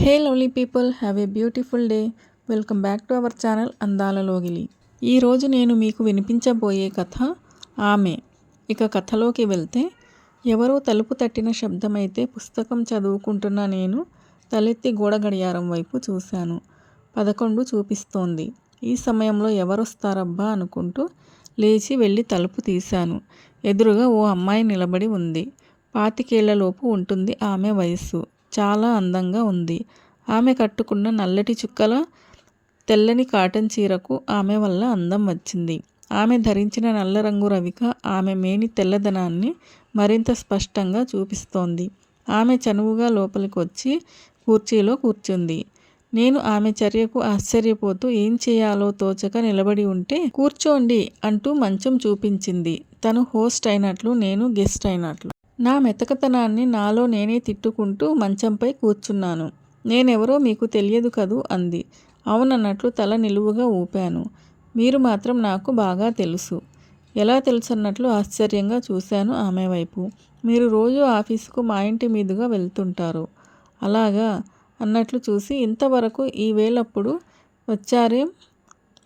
Hey lovely people, have a beautiful day. Welcome back to our channel అందాల లోగిలి. ఈరోజు నేను మీకు వినిపించబోయే కథ ఆమె. ఇక కథలోకి వెళ్తే, ఎవరో తలుపు తట్టిన శబ్దమైతే పుస్తకం చదువుకుంటున్న నేను తలెత్తి గోడ గడియారం వైపు చూశాను. 11 చూపిస్తోంది. ఈ సమయంలో ఎవరొస్తారబ్బా అనుకుంటూ లేచి వెళ్ళి తలుపు తీశాను. ఎదురుగా ఓ అమ్మాయి నిలబడి ఉంది. 25 ఉంటుంది ఆమె వయస్సు. చాలా అందంగా ఉంది. ఆమె కట్టుకున్న నల్లటి చుక్కల తెల్లని కాటన్ చీరకు ఆమె వల్ల అందం వచ్చింది. ఆమె ధరించిన నల్ల రంగు రవిక ఆమె మేని తెల్లదనాన్ని మరింత స్పష్టంగా చూపిస్తోంది. ఆమె చనువుగా లోపలికి వచ్చి కుర్చీలో కూర్చుంది. నేను ఆమె చర్యకు ఆశ్చర్యపోతూ ఏం చేయాలో తోచక నిలబడి ఉంటే, కూర్చోండి అంటూ మంచం చూపించింది. తను హోస్ట్ అయినట్లు, నేను గెస్ట్ అయినట్లు. నా మెతకతనాన్ని నాలో నేనే తిట్టుకుంటూ మంచంపై కూర్చున్నాను. నేనెవరో మీకు తెలియదు కదూ అంది. అవునన్నట్లు తల నిలువుగా ఊపాను. మీరు మాత్రం నాకు బాగా తెలుసు. ఎలా తెలుసన్నట్లు ఆశ్చర్యంగా చూశాను ఆమె వైపు. మీరు రోజూ ఆఫీసుకు మా ఇంటి మీదుగా వెళ్తుంటారు. అలాగా అన్నట్లు చూసి, ఇంతవరకు ఈ వేళప్పుడు వచ్చారేం?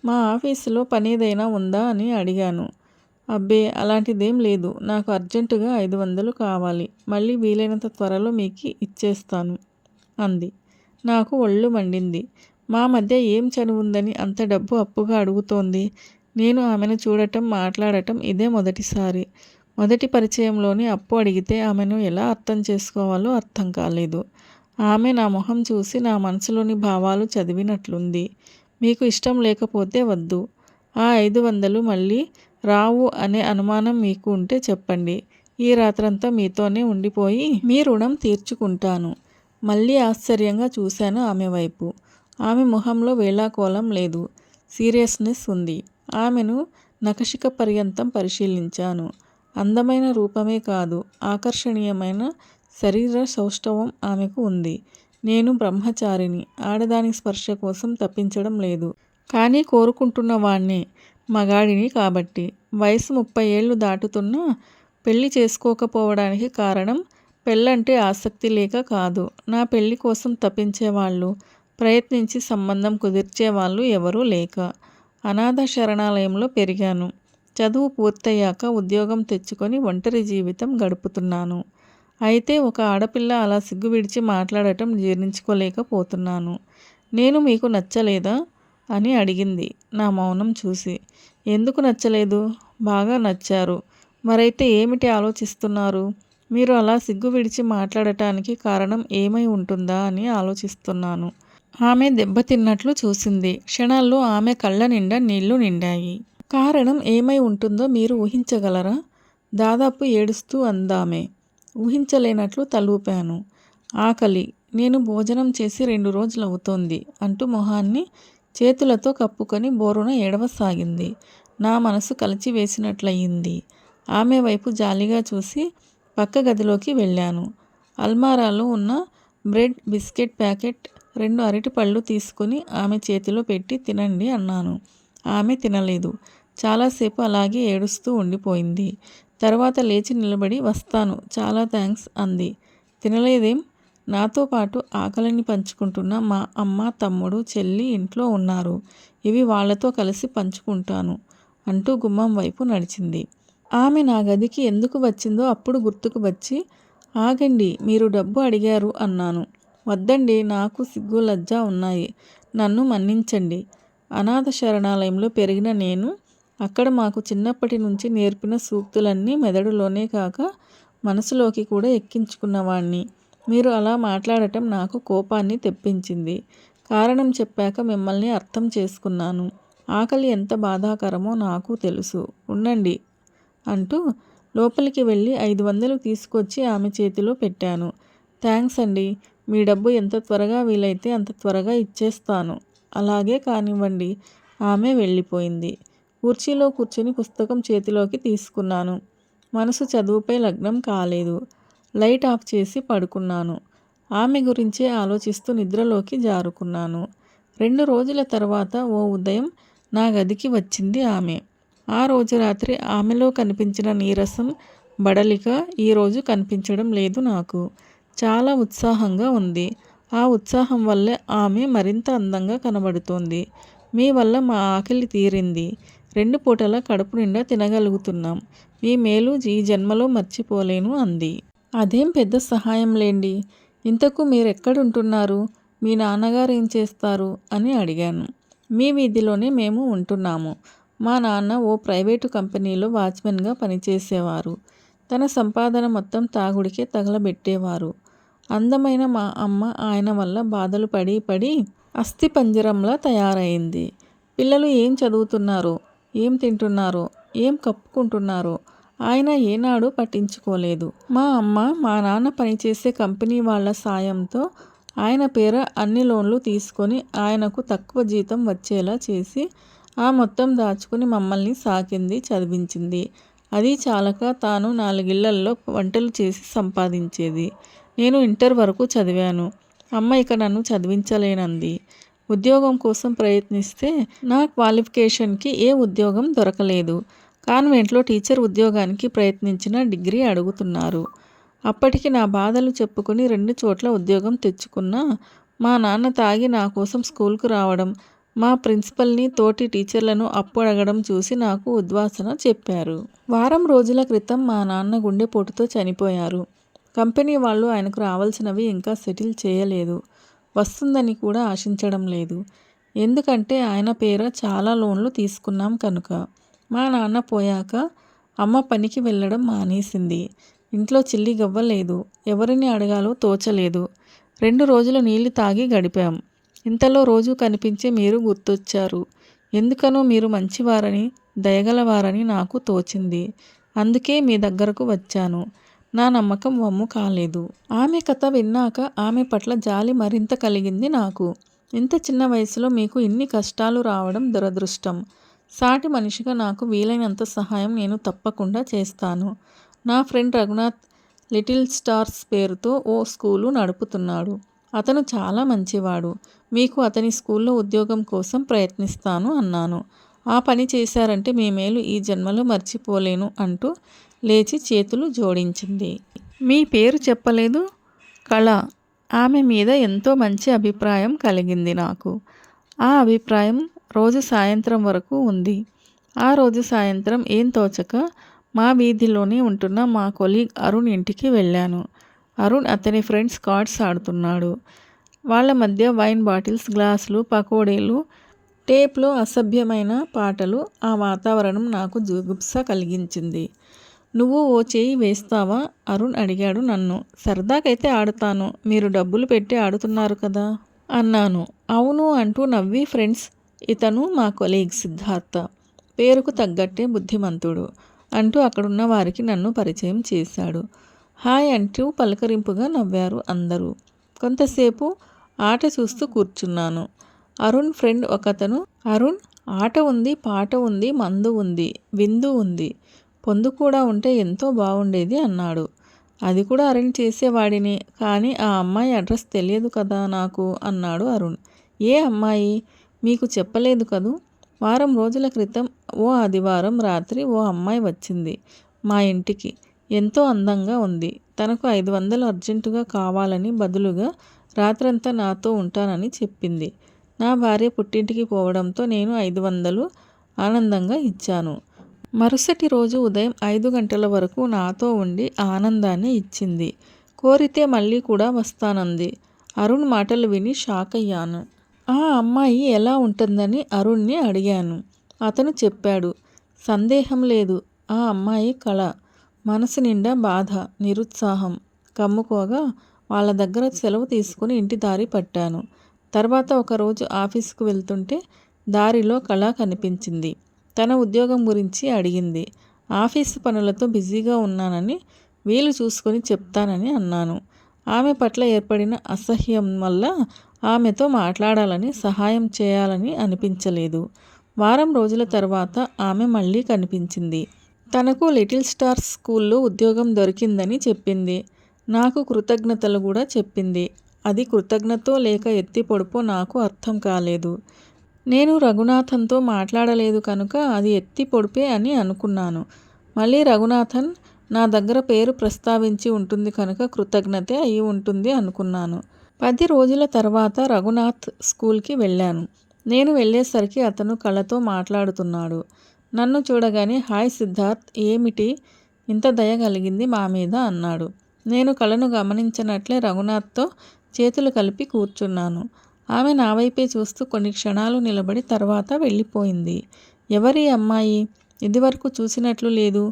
మా ఆఫీసులో పనేదైనా ఉందా అని అడిగాను. అబ్బే, అలాంటిదేం లేదు. నాకు అర్జెంటుగా 500 కావాలి. మళ్ళీ వీలైనంత త్వరలో మీకు ఇచ్చేస్తాను అంది. నాకు ఒళ్ళు మండింది. మా మధ్య ఏం చనువుందని అంత డబ్బు అప్పుగా అడుగుతోంది? నేను ఆమెను చూడటం, మాట్లాడటం ఇదే మొదటిసారి. మొదటి పరిచయంలోనే అప్పు అడిగితే ఆమెను ఎలా అర్థం చేసుకోవాలో అర్థం కాలేదు. ఆమె నా మొహం చూసి నా మనసులోని భావాలు చదివినట్లుంది. మీకు ఇష్టం లేకపోతే వద్దు. ఆ 500 మళ్ళీ రావు అనే అనుమానం మీకు ఉంటే చెప్పండి. ఈ రాత్రంతా మీతోనే ఉండిపోయి మీ రుణం తీర్చుకుంటాను. మళ్ళీ ఆశ్చర్యంగా చూశాను ఆమె వైపు. ఆమె మొహంలో వేళాకోళం లేదు. సీరియస్నెస్ ఉంది. ఆమెను నఖశిఖ పర్యంతం పరిశీలించాను. అందమైన రూపమే కాదు, ఆకర్షణీయమైన శరీర సౌష్ఠవం ఆమెకు ఉంది. నేను బ్రహ్మచారిని. ఆడదాని స్పర్శ కోసం తప్పించడం లేదు. కానీ కోరుకుంటున్న వాణ్ణే, మగాడిని కాబట్టి. వయసు 30 ఏళ్లు దాటుతున్నా పెళ్లి చేసుకోకపోవడానికి కారణం పెళ్ళంటే ఆసక్తి లేక కాదు. నా పెళ్లి కోసం తప్పించేవాళ్ళు, ప్రయత్నించి సంబంధం కుదిర్చేవాళ్ళు ఎవరూ లేక. అనాథ శరణాలయంలో పెరిగాను. చదువు పూర్తయ్యాక ఉద్యోగం తెచ్చుకొని ఒంటరి జీవితం గడుపుతున్నాను. అయితే ఒక ఆడపిల్ల అలా సిగ్గు విడిచి మాట్లాడటం జీర్ణించుకోలేకపోతున్నాను. నేను మీకు నచ్చలేదా అని అడిగింది నా మౌనం చూసి. ఎందుకు నచ్చలేదు? బాగా నచ్చారు. మరైతే ఏమిటి ఆలోచిస్తున్నారు? మీరు అలా సిగ్గు విడిచి మాట్లాడటానికి కారణం ఏమై ఉంటుందా అని ఆలోచిస్తున్నాను. ఆమె దెబ్బతిన్నట్లు చూసింది. క్షణాల్లో ఆమె కళ్ళ నిండా నీళ్లు నిండాయి. కారణం ఏమై ఉంటుందో మీరు ఊహించగలరా? దాదాపు ఏడుస్తూ అందామె. ఊహించలేనట్లు తలూపాను. ఆకలి. నేను భోజనం చేసి 2 రోజులవుతోంది అంటూ మొహాన్ని చేతులతో కప్పుకొని బోరున ఏడవసాగింది. నా మనసు కలిచివేసినట్లయింది. ఆమె వైపు జాలిగా చూసి పక్క గదిలోకి వెళ్ళాను. అల్మారాలో ఉన్న బ్రెడ్, బిస్కెట్ ప్యాకెట్, 2 అరటిపళ్ళు తీసుకుని ఆమె చేతిలో పెట్టి తినండి అన్నాను. ఆమె తినలేదు. చాలాసేపు అలాగే ఏడుస్తూ ఉండిపోయింది. తర్వాత లేచి నిలబడి వస్తాను, చాలా థ్యాంక్స్ అంది. తినలేదేం? నాతో పాటు ఆకలిని పంచుకుంటున్న మా అమ్మ, తమ్ముడు, చెల్లి ఇంట్లో ఉన్నారు. ఇవి వాళ్లతో కలిసి పంచుకుంటాను అంటూ గుమ్మం వైపు నడిచింది. ఆమె నా గదికి ఎందుకు వచ్చిందో అప్పుడు గుర్తుకు వచ్చి, ఆగండి, మీరు డబ్బు అడిగారు అన్నాను. వద్దండి, నాకు సిగ్గు, లజ్జ ఉన్నాయి. నన్ను మన్నించండి. అనాథ శరణాలయంలో పెరిగిన నేను అక్కడ మాకు చిన్నప్పటి నుంచి నేర్పిన సూక్తులన్నీ మెదడులోనే కాక మనసులోకి కూడా ఎక్కించుకున్నవాణ్ణి. మీరు అలా మాట్లాడటం నాకు కోపాన్ని తెప్పించింది. కారణం చెప్పాక మిమ్మల్ని అర్థం చేసుకున్నాను. ఆకలి ఎంత బాధాకరమో నాకు తెలుసు. ఉండండి అంటూ లోపలికి వెళ్ళి 500 తీసుకొచ్చి ఆమె చేతిలో పెట్టాను. థ్యాంక్స్ అండి. మీ డబ్బు ఎంత త్వరగా వీలైతే అంత త్వరగా ఇచ్చేస్తాను. అలాగే కానివ్వండి. ఆమె వెళ్ళిపోయింది. కుర్చీలో కూర్చుని పుస్తకం చేతిలోకి తీసుకున్నాను. మనసు చదువుపై లగ్నం కాలేదు. లైట్ ఆఫ్ చేసి పడుకున్నాను. ఆమె గురించే ఆలోచిస్తూ నిద్రలోకి జారుకున్నాను. 2 రోజుల తర్వాత ఓ ఉదయం నా గదికి వచ్చింది ఆమె. ఆ రోజు రాత్రి ఆమెలో కనిపించిన నీరసం, బడలిక ఈరోజు కనిపించడం లేదు నాకు. చాలా ఉత్సాహంగా ఉంది. ఆ ఉత్సాహం వల్లే ఆమె మరింత అందంగా కనబడుతోంది. మీ వల్ల మా ఆకలి తీరింది. 2 పూటలా కడుపు నిండా తినగలుగుతున్నాం. మీ మేలు ఈ జన్మలో మర్చిపోలేను అంది. అదేం పెద్ద సహాయం లేండి. ఇంతకు మీరెక్కడుంటున్నారు? మీ నాన్నగారు ఏం చేస్తారు అని అడిగాను. మీ వీధిలోనే మేము ఉంటున్నాము. మా నాన్న ఓ ప్రైవేటు కంపెనీలో వాచ్మెన్గా పనిచేసేవారు. తన సంపాదన మొత్తం తాగుడికే తగలబెట్టేవారు. అందమైన మా అమ్మ ఆయన వల్ల బాధలు పడి పడి అస్థిపంజరంలా తయారైంది. పిల్లలు ఏం చదువుతున్నారో, ఏం తింటున్నారో, ఏం కప్పుకుంటున్నారో ఆయన ఏనాడూ పట్టించుకోలేదు. మా అమ్మ మా నాన్న పనిచేసే కంపెనీ వాళ్ళ సాయంతో ఆయన పేర అన్ని లోన్లు తీసుకొని ఆయనకు తక్కువ జీతం వచ్చేలా చేసి ఆ మొత్తం దాచుకుని మమ్మల్ని సాకింది, చదివించింది. అది చాలక తాను 4 ఇళ్లల్లో వంటలు చేసి సంపాదించేది. నేను ఇంటర్ వరకు చదివాను. అమ్మ ఇక నన్ను చదివించలేనంది. ఉద్యోగం కోసం ప్రయత్నిస్తే నా క్వాలిఫికేషన్కి ఏ ఉద్యోగం దొరకలేదు. కాన్వెంట్లో టీచర్ ఉద్యోగానికి ప్రయత్నించిన డిగ్రీ అడుగుతున్నారు. అప్పటికి నా బాధలు చెప్పుకుని 2 చోట్ల ఉద్యోగం తెచ్చుకున్నా మా నాన్న తాగి నా కోసం స్కూల్కు రావడం, మా ప్రిన్సిపల్ని, తోటి టీచర్లను అప్పు అడగడం చూసి నాకు ఉద్వాసన చెప్పారు. వారం రోజుల క్రితం మా నాన్న గుండెపోటుతో చనిపోయారు. కంపెనీ వాళ్ళు ఆయనకు రావాల్సినవి ఇంకా సెటిల్ చేయలేదు. వస్తుందని కూడా ఆశించడం లేదు. ఎందుకంటే ఆయన పేర చాలా లోన్లు తీసుకున్నాం కనుక. మా నాన్న పోయాక అమ్మ పనికి వెళ్ళడం మానేసింది. ఇంట్లో చిల్లి గవ్వ లేదు. ఎవరిని అడగాలో తోచలేదు. 2 రోజులు నీళ్లు తాగి గడిపాం. ఇంతలో రోజు కనిపించే మీరు గుర్తొచ్చారు. ఎందుకనో మీరు మంచివారని, దయగలవారని నాకు తోచింది. అందుకే మీ దగ్గరకు వచ్చాను. నా నమ్మకం వమ్ము కాలేదు. ఆమె కథ విన్నాక ఆమె పట్ల జాలి మరింత కలిగింది నాకు. ఇంత చిన్న వయసులో మీకు ఇన్ని కష్టాలు రావడం దురదృష్టం. సాటి మనిషిగా నాకు వీలైనంత సహాయం నేను తప్పకుండా చేస్తాను. నా ఫ్రెండ్ రఘునాథ్ లిటిల్ స్టార్స్ పేరుతో ఓ స్కూలు నడుపుతున్నాడు. అతను చాలా మంచివాడు. మీకు అతని స్కూల్లో ఉద్యోగం కోసం ప్రయత్నిస్తాను అన్నాను. ఆ పని చేశారంటే మీ మేలు ఈ జన్మలో మర్చిపోలేను అంటూ లేచి చేతులు జోడించింది. మీ పేరు చెప్పలేదు? కళ. ఆమె మీద ఎంతో మంచి అభిప్రాయం కలిగింది నాకు. ఆ అభిప్రాయం రోజు సాయంత్రం వరకు ఉంది. ఆ రోజు సాయంత్రం ఏం తోచక మా వీధిలోనే ఉంటున్న మా కొలీగ్ అరుణ్ ఇంటికి వెళ్ళాను. అరుణ్ అతని ఫ్రెండ్స్ కార్డ్స్ ఆడుతున్నాడు. వాళ్ళ మధ్య వైన్ బాటిల్స్, గ్లాసులు, పకోడీలు, టేప్లో అసభ్యమైన పాటలు. ఆ వాతావరణం నాకు జుగుప్స కలిగించింది. నువ్వు ఓ చేయి వేస్తావా? అరుణ్ అడిగాడు నన్ను. సరదాకైతే ఆడుతాను. మీరు డబ్బులు పెట్టి ఆడుతున్నారు కదా అన్నాను. అవును అంటూ నవ్వి ఫ్రెండ్స్. ఇతను మా కొలీగ్ సిద్ధార్థ. పేరుకు తగ్గట్టే బుద్ధిమంతుడు అంటూ అక్కడున్న వారికి నన్ను పరిచయం చేశాడు. హాయ్ అంటూ పలకరింపుగా నవ్వారు అందరూ. కొంతసేపు ఆట చూస్తూ కూర్చున్నాను. అరుణ్ ఫ్రెండ్ ఒకతను, అరుణ్ ఆట ఉంది, పాట ఉంది, మందు ఉంది, విందు ఉంది, పొందు కూడా ఉంటే ఎంతో బాగుండేది అన్నాడు. అది కూడా అరేంజ్ చేసేవాడిని. కానీ ఆ అమ్మాయి అడ్రస్ తెలియదు కదా నాకు అన్నాడు అరుణ్. ఏ అమ్మాయి? మీకు చెప్పలేదు కదూ. వారం రోజుల క్రితం ఓ ఆదివారం రాత్రి ఓ అమ్మాయి వచ్చింది మా ఇంటికి. ఎంతో అందంగా ఉంది. తనకు 500 అర్జెంటుగా కావాలని బదులుగా రాత్రంతా నాతో ఉంటానని చెప్పింది. నా భార్య పుట్టింటికి పోవడంతో నేను 500 ఆనందంగా ఇచ్చాను. మరుసటి రోజు ఉదయం 5 గంటల వరకు నాతో ఉండి ఆనందాన్ని ఇచ్చింది. కోరితే మళ్ళీ కూడా వస్తానంది. అరుణ్ మాటలు విని షాక్ అయ్యాను. ఆ అమ్మాయి ఎలా ఉంటుందని అరుణ్ని అడిగాను. అతను చెప్పాడు. సందేహం లేదు, ఆ అమ్మాయి కళ. మనసు నిండా బాధ, నిరుత్సాహం కమ్ముకోగా వాళ్ళ దగ్గర సెలవు తీసుకుని ఇంటి దారి పట్టాను. తర్వాత ఒకరోజు ఆఫీసుకు వెళ్తుంటే దారిలో కళ కనిపించింది. తన ఉద్యోగం గురించి అడిగింది. ఆఫీసు పనులతో బిజీగా ఉన్నానని, వీలు చూసుకొని చెప్తానని అన్నాను. ఆమె పట్ల ఏర్పడిన అసహ్యం వల్ల ఆమెతో మాట్లాడాలని, సహాయం చేయాలని అనిపించలేదు. వారం రోజుల తర్వాత ఆమె మళ్ళీ కనిపించింది. తనకు లిటిల్ స్టార్స్ స్కూల్లో ఉద్యోగం దొరికిందని చెప్పింది. నాకు కృతజ్ఞతలు కూడా చెప్పింది. అది కృతజ్ఞతో లేక ఎత్తి పొడుపో నాకు అర్థం కాలేదు. నేను రఘునాథన్తో మాట్లాడలేదు కనుక అది ఎత్తి పొడిపే అని అనుకున్నాను. మళ్ళీ రఘునాథన్ నా దగ్గర పేరు ప్రస్తావించి ఉంటుంది కనుక కృతజ్ఞతే అయి ఉంటుంది అనుకున్నాను. 10 రోజుల తర్వాత రఘునాథ్ స్కూల్కి వెళ్ళాను. నేను వెళ్ళేసరికి అతను కళతో మాట్లాడుతున్నాడు. నన్ను చూడగానే హాయ్ సిద్ధార్థ్, ఏమిటి ఇంత దయ కలిగింది మా మీద అన్నాడు. నేను కళను గమనించనట్లే రఘునాథ్తో చేతులు కలిపి కూర్చున్నాను. ఆమె నా వైపే చూస్తూ కొన్ని క్షణాలు నిలబడి తర్వాత వెళ్ళిపోయింది. ఎవరి అమ్మాయి? ఇదివరకు చూసినట్లు లేదు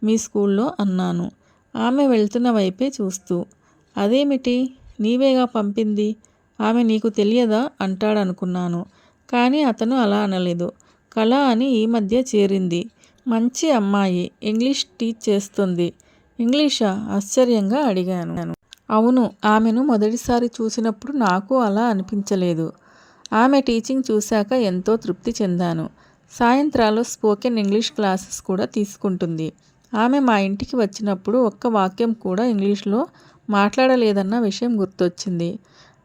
మీ స్కూల్లో అన్నాను. ఆమె వెళ్తున్న వైపే చూస్తూ. అదేమిటి, నీవేగా పంపింది, ఆమె నీకు తెలియదా అంటాడనుకున్నాను. కానీ అతను అలా అనలేదు. కళ అని ఈ మధ్య చేరింది, మంచి అమ్మాయి, ఇంగ్లీష్ టీచ్ చేస్తుంది. ఇంగ్లీషా? ఆశ్చర్యంగా అడిగాను. అవును, ఆమెను మొదటిసారి చూసినప్పుడు నాకు అలా అనిపించలేదు. ఆమె టీచింగ్ చూశాక ఎంతో తృప్తి చెందాను. సాయంత్రాలు స్పోకెన్ ఇంగ్లీష్ క్లాసెస్ కూడా తీసుకుంటుంది. ఆమె మా ఇంటికి వచ్చినప్పుడు ఒక్క వాక్యం కూడా ఇంగ్లీష్లో మాట్లాడలేదన్న విషయం గుర్తొచ్చింది.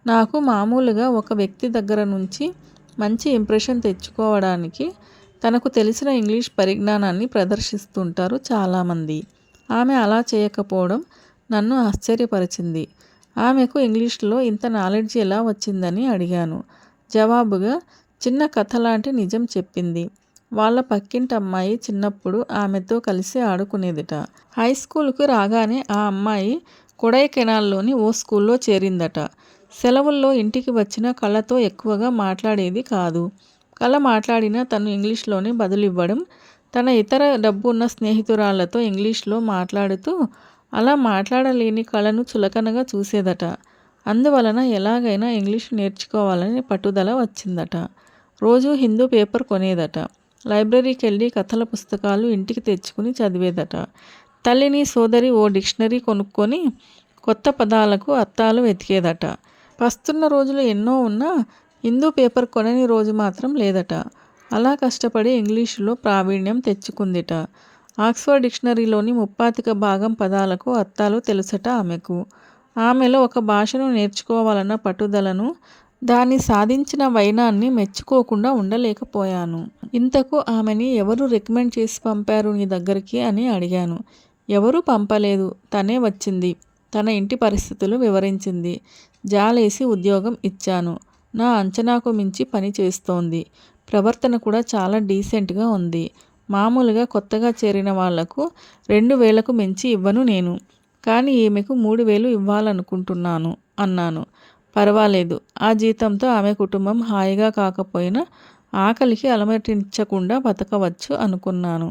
నాకు మామూలుగా ఒక వ్యక్తి దగ్గర నుంచి మంచి ఇంప్రెషన్ తెచ్చుకోవడానికి తనకు తెలిసిన ఇంగ్లీష్ పరిజ్ఞానాన్ని ప్రదర్శిస్తుంటారు చాలామంది. ఆమె అలా చేయకపోవడం నన్ను ఆశ్చర్యపరిచింది. ఆమెకు ఇంగ్లీష్లో ఇంత నాలెడ్జ్ ఎలా వచ్చిందని అడిగాను. జవాబుగా చిన్న కథ లాంటి నిజం చెప్పింది. వాళ్ళ పక్కింటి అమ్మాయి చిన్నప్పుడు ఆమెతో కలిసి ఆడుకునేదిట. హై స్కూల్కు రాగానే ఆ అమ్మాయి కొడైకెనాల్లోని ఓ స్కూల్లో చేరిందట. సెలవుల్లో ఇంటికి వచ్చిన కళతో ఎక్కువగా మాట్లాడేది కాదు. కళ మాట్లాడినా తను ఇంగ్లీష్లోనే బదులివ్వడం, తన ఇతర డబ్బు ఉన్న స్నేహితురాళ్లతో ఇంగ్లీష్లో మాట్లాడుతూ అలా మాట్లాడలేని కళను చులకనగా చూసేదట. అందువలన ఎలాగైనా ఇంగ్లీషు నేర్చుకోవాలని పట్టుదల వచ్చిందట. రోజూ హిందూ పేపర్ కొనేదట. లైబ్రరీకి వెళ్ళి కథల పుస్తకాలు ఇంటికి తెచ్చుకుని చదివేదట. తల్లిని, సోదరి ఓ డిక్షనరీ కొనుక్కొని కొత్త పదాలకు అర్థాలు వెతికేదట. పస్తున్న రోజులు ఎన్నో ఉన్నా హిందూ పేపర్ కొనని రోజు మాత్రం లేదట. అలా కష్టపడి ఇంగ్లీషులో ప్రావీణ్యం తెచ్చుకుందిట. ఆక్స్ఫర్డ్ డిక్షనరీలోని 35% పదాలకు అర్థాలు తెలుసట ఆమెకు. ఆమెలో ఒక భాషను నేర్చుకోవాలన్న పట్టుదలను, దాన్ని సాధించిన వైనాన్ని మెచ్చుకోకుండా ఉండలేకపోయాను. ఇంతకు ఆమెని ఎవరు రికమెండ్ చేసి పంపారు నీ దగ్గరికి అని అడిగాను. ఎవరూ పంపలేదు, తనే వచ్చింది. తన ఇంటి పరిస్థితులు వివరించింది. జాలేసి ఉద్యోగం ఇచ్చాను. నా అంచనాకు మించి పని చేస్తోంది. ప్రవర్తన కూడా చాలా డీసెంట్గా ఉంది. మామూలుగా కొత్తగా చేరిన వాళ్లకు 2,000కు మించి ఇవ్వను నేను. కానీ ఈమెకు 3,000 ఇవ్వాలనుకుంటున్నాను అన్నాను. పర్వాలేదు, ఆ జీతంతో ఆమె కుటుంబం హాయిగా కాకపోయినా ఆకలికి అలమటించకుండా బతకవచ్చు అనుకున్నాను.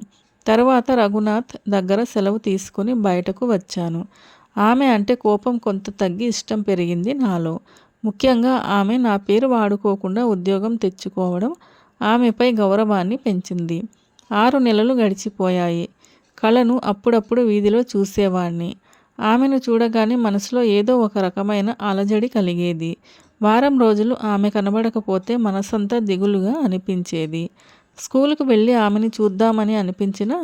తర్వాత రఘునాథ్ దగ్గర సెలవు తీసుకుని బయటకు వచ్చాను. ఆమె అంటే కోపం కొంత తగ్గి ఇష్టం పెరిగింది నాలో. ముఖ్యంగా ఆమె నా పేరు వాడుకోకుండా ఉద్యోగం తెచ్చుకోవడం ఆమెపై గౌరవాన్ని పెంచింది. 6 నెలలు గడిచిపోయాయి. కళను అప్పుడప్పుడు వీధిలో చూసేవాణ్ణి. ఆమెను చూడగానే మనసులో ఏదో ఒక రకమైన అలజడి కలిగేది. వారం రోజులు ఆమె కనబడకపోతే మనసంతా దిగులుగా అనిపించేది. స్కూలుకు వెళ్ళి ఆమెని చూద్దామని అనిపించినా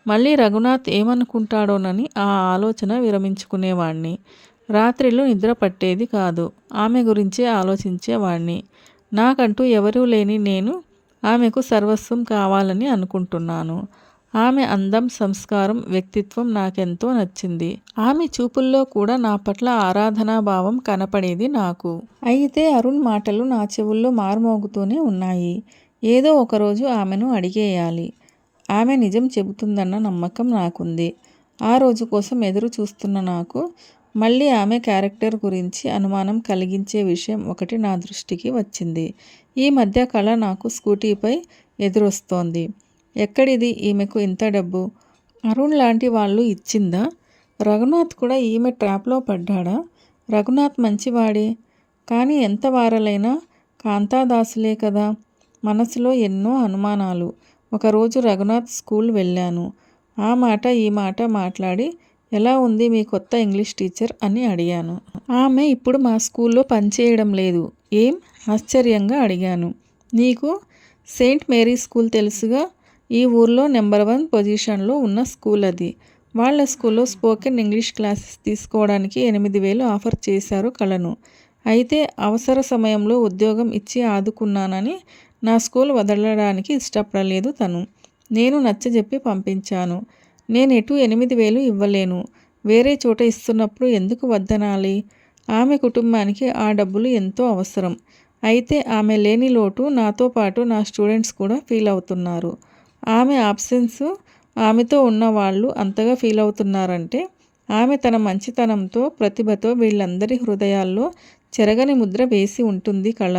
మళ్ళీ రఘునాథ్ ఏమనుకుంటాడోనని ఆ ఆలోచన విరమించుకునేవాణ్ణి. రాత్రిళ్ళు నిద్ర పట్టేది కాదు. ఆమె గురించే ఆలోచించేవాణ్ణి. నాకంటూ ఎవరూ లేని నేను ఆమెకు సర్వస్వం కావాలని అనుకుంటున్నాను. ఆమె అందం, సంస్కారం, వ్యక్తిత్వం నాకెంతో నచ్చింది. ఆమె చూపుల్లో కూడా నా పట్ల ఆరాధనాభావం కనపడేది నాకు. అయితే అరుణ్ మాటలు నా చెవుల్లో మార్మోగుతూనే ఉన్నాయి. ఏదో ఒకరోజు ఆమెను అడిగేయాలి. ఆమె నిజం చెబుతుందన్న నమ్మకం నాకుంది. ఆ రోజు కోసం ఎదురు చూస్తున్న నాకు మళ్ళీ ఆమె క్యారెక్టర్ గురించి అనుమానం కలిగించే విషయం ఒకటి నా దృష్టికి వచ్చింది. ఈ మధ్య కళ నాకు స్కూటీపై ఎదురొస్తోంది. ఎక్కడిది ఈమెకు ఇంత డబ్బు? అరుణ్ లాంటి వాళ్ళు ఇచ్చిందా? రఘునాథ్ కూడా ఈమె ట్రాప్లో పడ్డాడా? రఘునాథ్ మంచివాడే, కానీ ఎంత వారలైనా కాంతాదాసులే కదా. మనసులో ఎన్నో అనుమానాలు. ఒకరోజు రఘునాథ్ స్కూల్ వెళ్ళాను. ఆ మాట ఈ మాట మాట్లాడి ఎలా ఉంది మీ కొత్త ఇంగ్లీష్ టీచర్ అని అడిగాను. ఆమె ఇప్పుడు మా స్కూల్లో పనిచేయడం లేదు. ఏం? ఆశ్చర్యంగా అడిగాను. నీకు సెయింట్ మేరీ స్కూల్ తెలుసుగా? ఈ ఊర్లో నెంబర్ 1 పొజిషన్లో ఉన్న స్కూల్ అది. వాళ్ళ స్కూల్లో స్పోకెన్ ఇంగ్లీష్ క్లాసెస్ తీసుకోవడానికి 8,000 ఆఫర్ చేశారు కళను. అయితే అవసర సమయంలో ఉద్యోగం ఇచ్చి ఆదుకున్నానని నా స్కూల్ వదలడానికి ఇష్టపడలేదు తను. నేను నచ్చజెప్పి పంపించాను. నేనెటూ 8,000 ఇవ్వలేను. వేరే చోట ఇస్తున్నప్పుడు ఎందుకు వద్దనాలి? ఆమె కుటుంబానికి ఆ డబ్బులు ఎంతో అవసరం. అయితే ఆమె లేని లోటు నాతో పాటు నా స్టూడెంట్స్ కూడా ఫీల్ అవుతున్నారు. ఆమె ఆబ్సెన్స్ ఆమెతో ఉన్న వాళ్ళు అంతగా ఫీల్ అవుతున్నారంటే ఆమె తన మంచితనంతో, ప్రతిభతో వీళ్ళందరి హృదయాల్లో చెరగని ముద్ర వేసి ఉంటుంది కళ.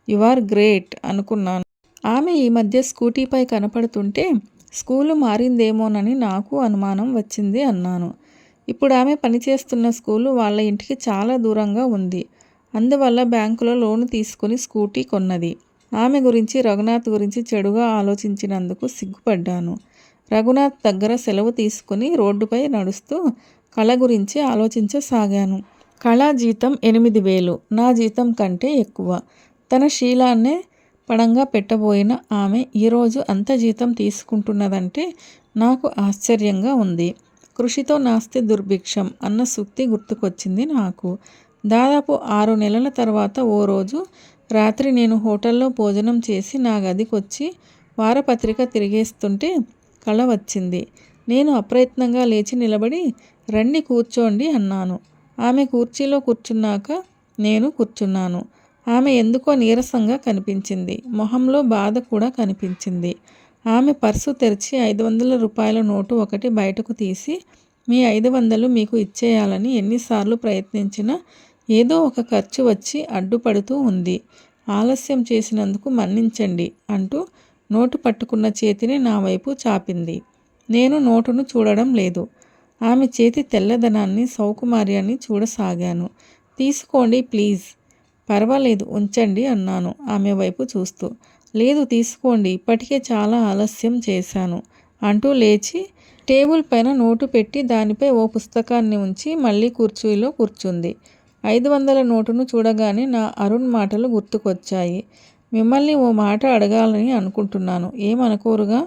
యు ఆర్ గ్రేట్ అనుకున్నాను. ఆమె ఈ మధ్య స్కూటీపై కనపడుతుంటే స్కూలు మారిందేమోనని నాకు అనుమానం వచ్చింది అన్నాను. ఇప్పుడు ఆమె పనిచేస్తున్న స్కూలు వాళ్ళ ఇంటికి చాలా దూరంగా ఉంది. అందువల్ల బ్యాంకులో లోను తీసుకుని స్కూటీ కొన్నది. ఆమె గురించి, రఘునాథ్ గురించి చెడుగా ఆలోచించినందుకు సిగ్గుపడ్డాను. రఘునాథ్ దగ్గర సెలవు తీసుకుని రోడ్డుపై నడుస్తూ కళ గురించి ఆలోచించసాగాను. కళ జీతం 8,000, నా జీతం కంటే ఎక్కువ. తన శీలాన్నే పణంగా పెట్టబోయిన ఆమె ఈరోజు అంత జీతం తీసుకుంటున్నదంటే నాకు ఆశ్చర్యంగా ఉంది. కృషితో నాస్తి దుర్భిక్షం అన్న సూక్తి గుర్తుకొచ్చింది నాకు. దాదాపు 6 నెలల తర్వాత ఓ రోజు రాత్రి నేను హోటల్లో భోజనం చేసి నా గదికొచ్చి వారపత్రిక తిరిగేస్తుంటే కళ వచ్చింది. నేను అప్రయత్నంగా లేచి నిలబడి రండి కూర్చోండి అన్నాను. ఆమె కుర్చీలో కూర్చున్నాక నేను కూర్చున్నాను. ఆమె ఎందుకో నీరసంగా కనిపించింది. మొహంలో బాధ కూడా కనిపించింది. ఆమె పర్సు తెరిచి 500 రూపాయల నోటు ఒకటి బయటకు తీసి మీ 500 మీకు ఇచ్చేయాలని ఎన్నిసార్లు ప్రయత్నించినా ఏదో ఒక ఖర్చు వచ్చి అడ్డుపడుతూ ఉంది. ఆలస్యం చేసినందుకు మన్నించండి అంటూ నోటు పట్టుకున్న చేతిని నా వైపు చాపింది. నేను నోటును చూడడం లేదు. ఆమె చేతి తెల్లదనాన్ని, సౌకుమార్యాన్ని చూడసాగాను. తీసుకోండి ప్లీజ్. పర్వాలేదు ఉంచండి అన్నాను ఆమె వైపు చూస్తూ. లేదు తీసుకోండి, ఇప్పటికే చాలా ఆలస్యం చేశాను అంటూ లేచి టేబుల్ పైన నోటు పెట్టి దానిపై ఓ పుస్తకాన్ని ఉంచి మళ్ళీ కుర్చీలో కూర్చుంది. 500 నోటును చూడగానే నా అరుణ్ మాటలు గుర్తుకొచ్చాయి. మిమ్మల్ని ఓ మాట అడగాలని అనుకుంటున్నాను, ఏమనుకోరుగా?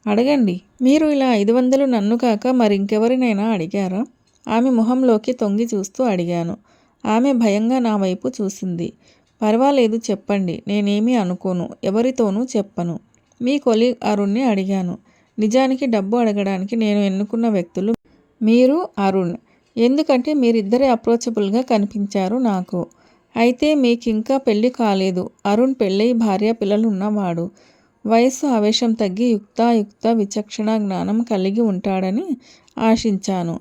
అడగండి. మీరు ఇలా 500 నన్ను కాక మరింకెవరినైనా అడిగారా? ఆమె మొహంలోకి తొంగి చూస్తూ అడిగాను. ఆమె భయంగా నా వైపు చూసింది. పర్వాలేదు చెప్పండి, నేనేమీ అనుకోను, ఎవరితోనూ చెప్పను. మీ కొలీగ్ అరుణ్ని అడిగాను. నిజానికి డబ్బు అడగడానికి నేను ఎన్నుకున్న వ్యక్తులు మీరు, అరుణ్. ఎందుకంటే మీరిద్దరే అప్రోచబుల్గా కనిపించారు నాకు. అయితే మీకింకా పెళ్లి కాలేదు. అరుణ్ పెళ్ళై భార్య పిల్లలు ఉన్నవాడు. వయస్సు ఆవేశం తగ్గి యుక్తాయుక్త విచక్షణ జ్ఞానం కలిగి ఉంటాడని ఆశించాను.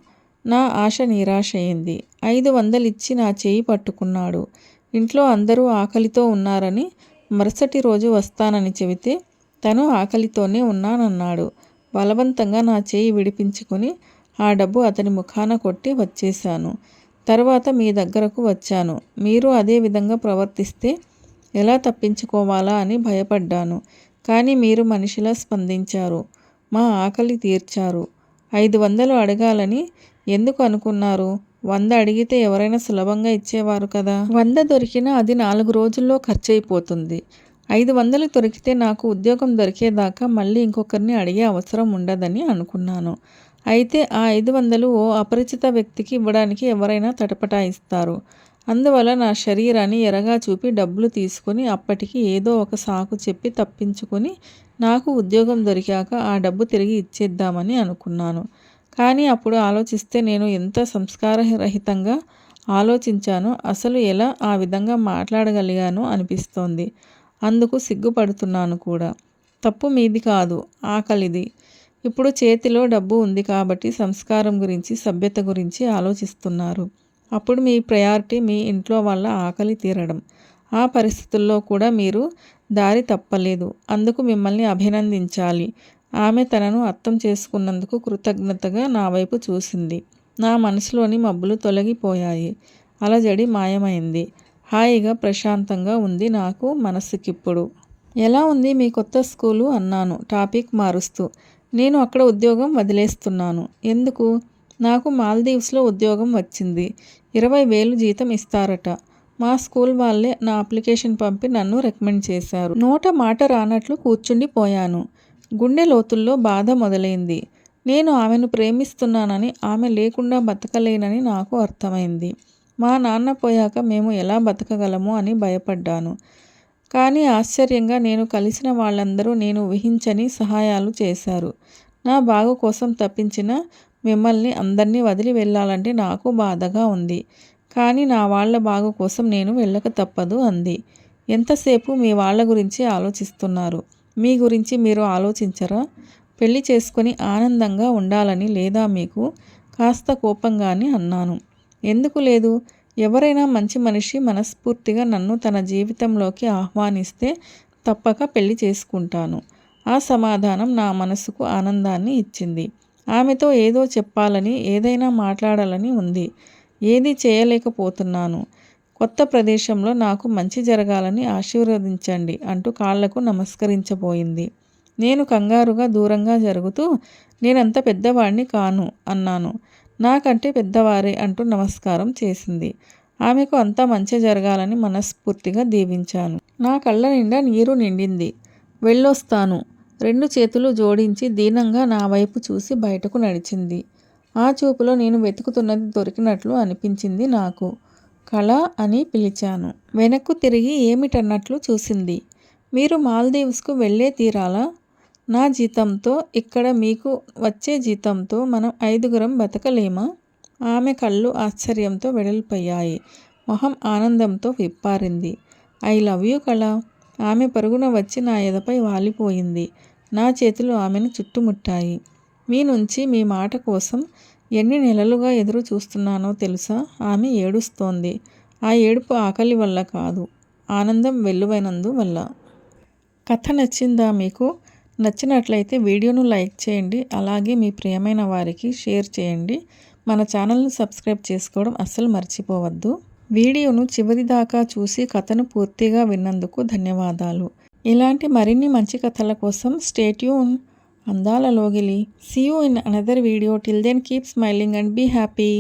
నా ఆశ నిరాశయింది. 500 ఇచ్చి నా చేయి పట్టుకున్నాడు. ఇంట్లో అందరూ ఆకలితో ఉన్నారని మరుసటి రోజు వస్తానని చెబితే తను ఆకలితోనే ఉన్నానన్నాడు. బలవంతంగా నా చేయి విడిపించుకుని ఆ డబ్బు అతని ముఖాన కొట్టి వచ్చేశాను. తర్వాత మీ దగ్గరకు వచ్చాను. మీరు అదే విధంగా ప్రవర్తిస్తే ఎలా తప్పించుకోవాలా అని భయపడ్డాను. కానీ మీరు మనిషిలా స్పందించారు. మా ఆకలి తీర్చారు. 500 అడగాలని ఎందుకు అనుకున్నారు? 100 అడిగితే ఎవరైనా సులభంగా ఇచ్చేవారు కదా. 100 దొరికినా అది 4 రోజుల్లో ఖర్చయిపోతుంది. 500 దొరికితే నాకు ఉద్యోగం దొరికేదాకా మళ్ళీ ఇంకొకరిని అడిగే అవసరం ఉండదని అనుకున్నాను. అయితే ఆ 500 ఓ అపరిచిత వ్యక్తికి ఇవ్వడానికి ఎవరైనా తటపటాయిస్తారు. అందువల్ల నా శరీరాన్ని ఎరగా చూపి డబ్బులు తీసుకుని అప్పటికి ఏదో ఒక సాకు చెప్పి తప్పించుకొని నాకు ఉద్యోగం దొరికాక ఆ డబ్బు తిరిగి ఇచ్చేద్దామని అనుకున్నాను. కానీ అప్పుడు ఆలోచిస్తే నేను ఎంత సంస్కారరహితంగా ఆలోచించానో, అసలు ఎలా ఆ విధంగా మాట్లాడగలిగానో అనిపిస్తోంది. అందుకు సిగ్గుపడుతున్నాను కూడా. తప్పు మీది కాదు, ఆకలిది. ఇప్పుడు చేతిలో డబ్బు ఉంది కాబట్టి సంస్కారం గురించి, సభ్యత గురించి ఆలోచిస్తున్నారు. అప్పుడు మీ ప్రయారిటీ మీ ఇంట్లో వాళ్ళ ఆకలి తీరడం. ఆ పరిస్థితుల్లో కూడా మీరు దారి తప్పలేదు. అందుకు మిమ్మల్ని అభినందించాలి. ఆమె తనను అర్థం చేసుకున్నందుకు కృతజ్ఞతగా నా వైపు చూసింది. నా మనసులోని మబ్బులు తొలగిపోయాయి. అలజడి మాయమైంది. హాయిగా, ప్రశాంతంగా ఉంది నాకు మనస్సుకిప్పుడు. ఎలా ఉంది మీ కొత్త స్కూలు అన్నాను టాపిక్ మారుస్తూ. నేను అక్కడ ఉద్యోగం వదిలేస్తున్నాను. ఎందుకు? నాకు మాల్దీవ్స్లో ఉద్యోగం వచ్చింది. 20,000 జీతం ఇస్తారట. మా స్కూల్ వాళ్ళే నా అప్లికేషన్ పంపి నన్ను రికమెండ్ చేశారు. నోట మాట రానట్లు కూర్చుండిపోయాను. గుండె లోతుల్లో బాధ మొదలైంది. నేను ఆమెను ప్రేమిస్తున్నానని, ఆమె లేకుండా బతకలేనని నాకు అర్థమైంది. మా నాన్న పోయాక మేము ఎలా బతకగలము అని భయపడ్డాను. కానీ ఆశ్చర్యంగా నేను కలిసిన వాళ్ళందరూ నేను ఊహించని సహాయాలు చేశారు. నా బాగు కోసం తప్పించిన మిమ్మల్ని అందరినీ వదిలి వెళ్ళాలంటే నాకు బాధగా ఉంది. కానీ నా వాళ్ళ బాగు కోసం నేను వెళ్ళక తప్పదు అంది. ఎంతసేపు మీ వాళ్ళ గురించి ఆలోచిస్తున్నారు? మీ గురించి మీరు ఆలోచించరా? పెళ్లి చేసుకొని ఆనందంగా ఉండాలని లేదా మీకు? కాస్త కోపంగానే అన్నాను. ఎందుకు లేదు? ఎవరైనా మంచి మనిషి మనస్ఫూర్తిగా నన్ను తన జీవితంలోకి ఆహ్వానిస్తే తప్పక పెళ్లి చేసుకుంటాను. ఆ సమాధానం నా మనసుకు ఆనందాన్ని ఇచ్చింది. ఆమెతో ఏదో చెప్పాలని, ఏదైనా మాట్లాడాలని ఉంది. ఏది చేయలేకపోతున్నాను. కొత్త ప్రదేశంలో నాకు మంచి జరగాలని ఆశీర్వదించండి అంటూ కాళ్లకు నమస్కరించబోయింది. నేను కంగారుగా దూరంగా జరుగుతూ, నేనంత పెద్దవాడిని కాను అన్నాను. నాకంటే పెద్దవారే అంటూ నమస్కారం చేసింది. ఆమెకు అంతా మంచి జరగాలని మనస్ఫూర్తిగా దీవించాను. నా కళ్ళ నిండా నీరు నిండింది. వెళ్ళొస్తాను. 2 చేతులు జోడించి దీనంగా నా వైపు చూసి బయటకు నడిచింది. ఆ చూపులో నేను వెతుకుతున్నది దొరికినట్లు అనిపించింది నాకు. కళ అని పిలిచాను. వెనక్కు తిరిగి ఏమిటన్నట్లు చూసింది. మీరు మాల్దీవ్స్కు వెళ్ళే తీరాలా? నా జీతంతో, ఇక్కడ మీకు వచ్చే జీతంతో మనం 5గురం బతకలేమా? ఆమె కళ్ళు ఆశ్చర్యంతో వెడల్పయ్యాయి. మొహం ఆనందంతో విప్పారింది. ఐ లవ్ యూ కళ. ఆమె పరుగున వచ్చి నా ఎదపై వాలిపోయింది. నా చేతులు ఆమెను చుట్టుముట్టాయి. మీ నుంచి మీ మాట కోసం ఎన్ని నెలలుగా ఎదురు చూస్తున్నానో తెలుసా? ఆమె ఏడుస్తోంది. ఆ ఏడుపు ఆకలి వల్ల కాదు, ఆనందం వెల్లువైనందువల్ల. కథ నచ్చిందా మీకు? నచ్చినట్లయితే వీడియోను లైక్ చేయండి. అలాగే మీ ప్రియమైన వారికి షేర్ చేయండి. మన ఛానల్ను సబ్స్క్రైబ్ చేసుకోవడం అస్సలు మర్చిపోవద్దు. వీడియోను చివరి దాకా చూసి కథను పూర్తిగా విన్నందుకు ధన్యవాదాలు. ఇలాంటి మరిన్ని మంచి కథల కోసం స్టే ట్యూన్. అందాల లోగిలి. See you in another video. Till then keep smiling and be happy.